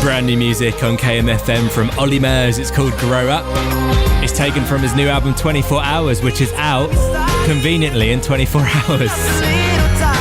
Brand new music on KMFM from Ollie Murs. It's called Grow Up. It's taken from his new album 24 Hours, which is out conveniently in 24 hours.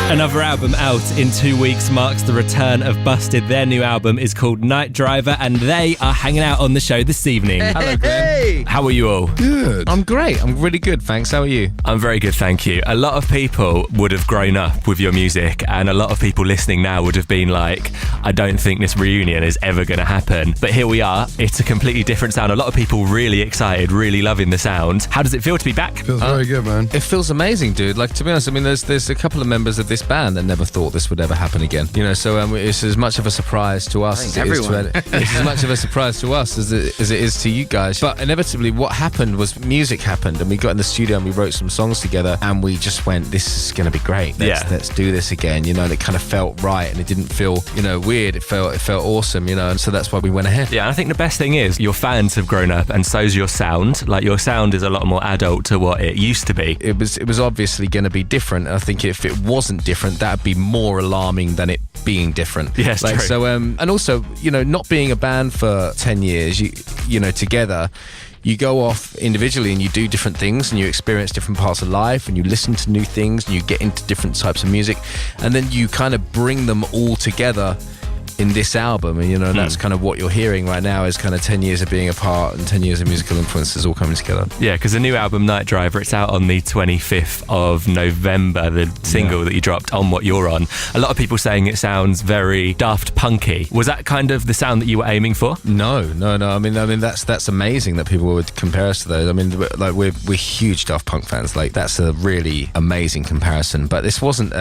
Another album out in 2 weeks marks the return of Busted. Their new album is called Night Driver, and they are hanging out on the show this evening. Hello, Glen. How are you all? Good. I'm great. I'm really good, thanks. How are you? I'm very good, thank you. A lot of people would have grown up with your music, and a lot of people listening now would have been like, I don't think this reunion is ever going to happen. But here we are. It's a completely different sound. A lot of people really excited, really loving the sound. How does it feel to be back? Feels very good, man. It feels amazing, dude. Like, to be honest, I mean, there's a couple of members of this band that never thought this would ever happen again. You know, so it's as much of a surprise to us as it is to it's as much of a surprise to us as it is to you guys. But inevitably, what happened was music happened, and we got in the studio and we wrote some songs together, and we just went, this is going to be great. Let's do this again. You know, and it kind of felt right, and it didn't feel, you know, weird. It felt awesome, you know, and so that's why we went ahead. Yeah, and I think the best thing is your fans have grown up, and so's your sound. Like, your sound is a lot more adult to what it used to be. It was obviously going to be different. I think if it wasn't different, that'd be more alarming than it being different. Yes, like, true. So, and also, you know, not being a band for 10 years, you know, together, you go off individually and you do different things and you experience different parts of life and you listen to new things and you get into different types of music, and then you kind of bring them all together in this album. And, you know, that's kind of what you're hearing right now is kind of 10 years of being apart and 10 years of musical influences all coming together. Yeah, because the new album Night Driver, it's out on the 25th of November, the single that you dropped, On What You're On. A lot of people saying it sounds very Daft Punky. Was that kind of the sound that you were aiming for? No. I mean that's amazing that people would compare us to those. I mean, like, we're huge Daft Punk fans. Like, that's a really amazing comparison. But this wasn't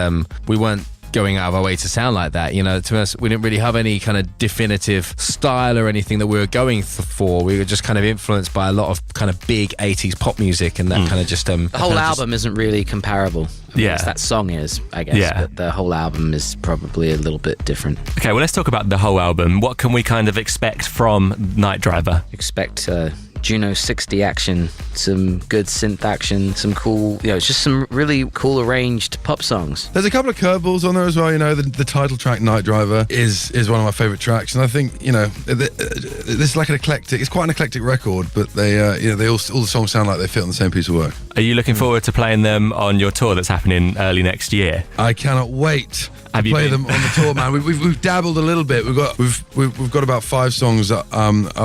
we weren't going out of our way to sound like that, you know. To us, we didn't really have any kind of definitive style or anything that we were going for. We were just kind of influenced by a lot of kind of big 80s pop music, and that kind of just the whole album isn't really comparable. Yeah, that song is, I guess. Yeah, but the whole album is probably a little bit different. Okay, well, let's talk about the whole album. What can we kind of expect from Night Driver? Expect Juno 60 action, some good synth action, some cool, you know, just some really cool arranged pop songs. There's a couple of curveballs on there as well. You know, the title track Night Driver is one of my favourite tracks, and I think, you know, this is like it's quite an eclectic record, but they you know, all the songs sound like they fit on the same piece of work. Are you looking forward to playing them on your tour that's happening early next year? I cannot wait to play them on the tour, man. We've dabbled a little bit. We've got about 5 songs up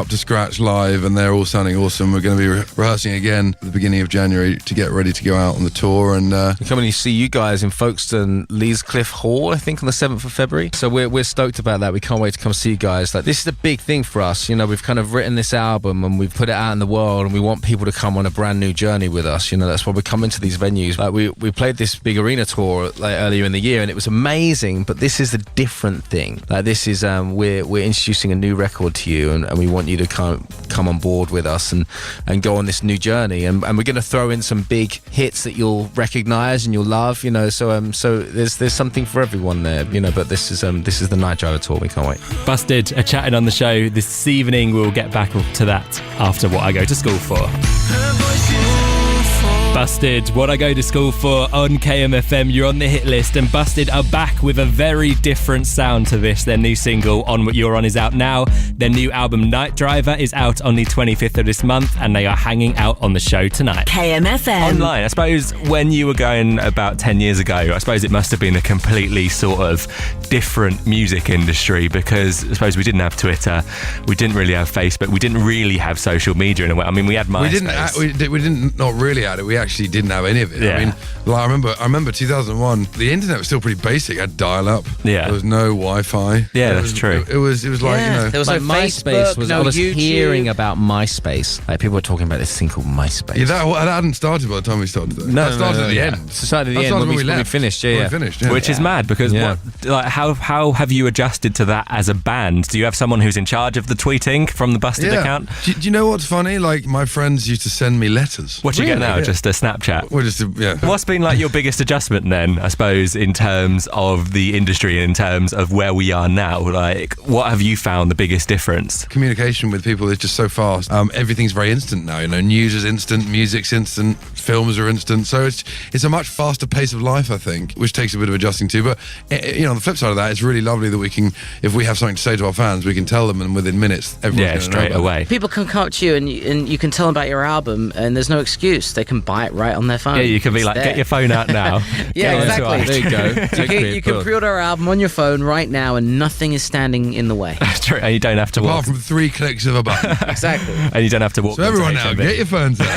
to scratch live, and they're all sounding awesome. We're going to be rehearsing again at the beginning of January to get ready to go out on the tour. And we're coming to see you guys in Folkestone Leescliffe Hall, I think, on the 7th of February. So we're stoked about that. We can't wait to come see you guys. Like, this is a big thing for us. You know, we've kind of written this album and we've put it out in the world, and we want people to come on a brand new journey with us. You know, that's why we come into these venues. Like, we played this big arena tour like earlier in the year, and it was amazing. But this is the different thing. Like, this is we're introducing a new record to you, and we want you to come on board with us and go on this new journey, and we're going to throw in some big hits that you'll recognize and you'll love, you know. So there's something for everyone there, you know. But this is the Night Driver tour. We can't wait. Busted are chatting on the show this evening. We'll get back to that after What I Go to School For. Busted, What I Go to School For on KMFM. You're on the hit list, and Busted are back with a very different sound to this. Their new single, On What You're On, is out now. Their new album, Night Driver, is out on the 25th of this month, and they are hanging out on the show tonight. KMFM. Online, I suppose when you were going about 10 years ago, I suppose it must have been a completely sort of different music industry, because I suppose we didn't have Twitter, we didn't really have Facebook, we didn't really have social media in a way. I mean, we had MySpace. We didn't not really had it. We actually didn't have any of it. Yeah. I mean, like, I remember 2001. The internet was still pretty basic. It had dial-up. Yeah. There was no Wi-Fi. Yeah, that's true. It was like, you know, there was like no MySpace. Facebook, no I was YouTube. hearing about MySpace. Like, people were talking about this thing called MySpace. yeah, that hadn't started by the time we started. That started at the end. So started at the That end started when we we left. finished. When Yeah. we finished, yeah. Which is mad, because how have you adjusted to that as a band? Do you have someone who's in charge of the tweeting from the Busted account? Do you know what's funny? Like, my friends used to send me letters. What you get now? Yeah. Just a Snapchat. Well, yeah. What's been like your biggest adjustment then, I suppose, in terms of the industry and in terms of where we are now? Like, what have you found the biggest difference? Communication with people is just so fast. Everything's very instant now. News is instant, music's instant, films are instant. So it's a much faster pace of life, I think, which takes a bit of adjusting to. But on the flip side of that, it's really lovely that we can, if we have something to say to our fans, we can tell them, and within minutes, everyone's straight away. People can come up to you and you can tell them about your album, and there's no excuse. They can buy it right on their phone. Yeah, you can be like, get your phone out now. Yeah, exactly. There you go. You can pre-order our album on your phone right now, and nothing is standing in the way. That's true, and you don't have to Apart walk. from 3 clicks of a button. Exactly. And you don't have to walk. So everyone now, get your phones out.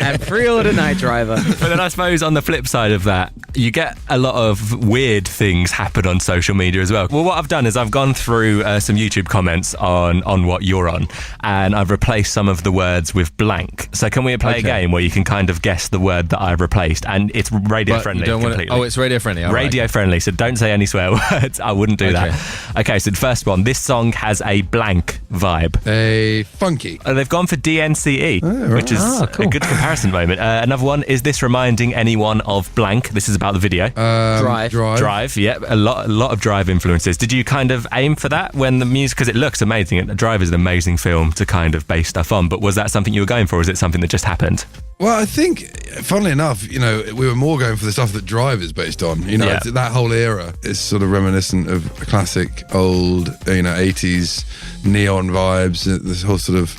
And pre-order Night Driver. But then I suppose on the flip side of that, you get a lot of weird things happen on social media as well. Well, what I've done is I've gone through some YouTube comments on What You're On, and I've replaced some of the words with blank. So can we play a game where you can kind of guess the word that I've replaced? And it's radio friendly completely. It's radio friendly. Radio friendly, so don't say any swear words. I wouldn't do that. Okay, so the first one. This song has a blank vibe. A funky. They've gone for DNCE, which is a good comparison moment. Another one, is this reminding anyone of blank? This is about the video. Drive, yeah. A lot of Drive influences. Did you kind of aim for that when the music, because it looks amazing. Drive is an amazing film to kind of base stuff on, but was that something you were going for, or is it something that just happened? Well, I think, funnily enough, we were more going for the stuff that Drive is based on. That whole era is sort of reminiscent of classic old, 80s neon vibes, this whole sort of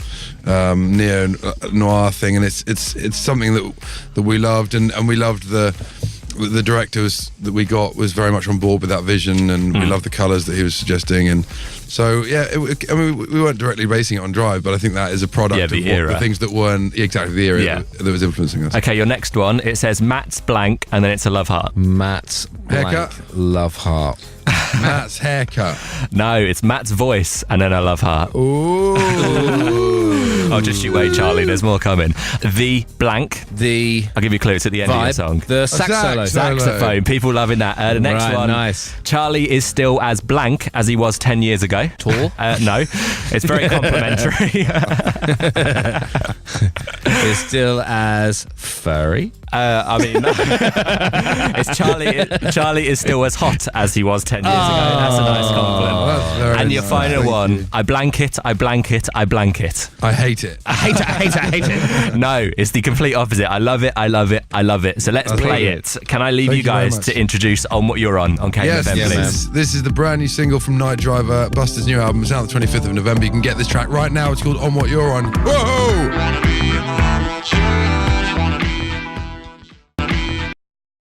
neo noir thing, and it's something that we loved, and we loved the directors that we got was very much on board with that vision, and we loved the colours that he was suggesting, and so we weren't directly basing it on Drive, but I think that is a product of the things that weren't exactly the era that was influencing us. Okay, your next one, it says Matt's blank, and then it's a love heart. Matt's blank, haircut. Love heart. Matt's haircut. No, it's Matt's voice, and then a love heart. Ooh. Oh, just you wait, Charlie. There's more coming. The blank. I'll give you a clue. It's at the end of the song. The solo. Saxophone. People loving that. The next one. Nice. Charlie is still as blank as he was 10 years ago. Tall? No. It's very complimentary. Is still as furry? It's Charlie is still as hot as he was 10 years ago. That's a nice compliment. And your final one, I blanket. I hate it. I hate it. No, it's the complete opposite. I love it. So let's play it. Can I leave you guys to introduce On What You're On KMFM, please? This is the brand new single from Night Driver, Buster's new album. It's out the 25th of November. You can get this track right now. It's called On What You're On. Whoa!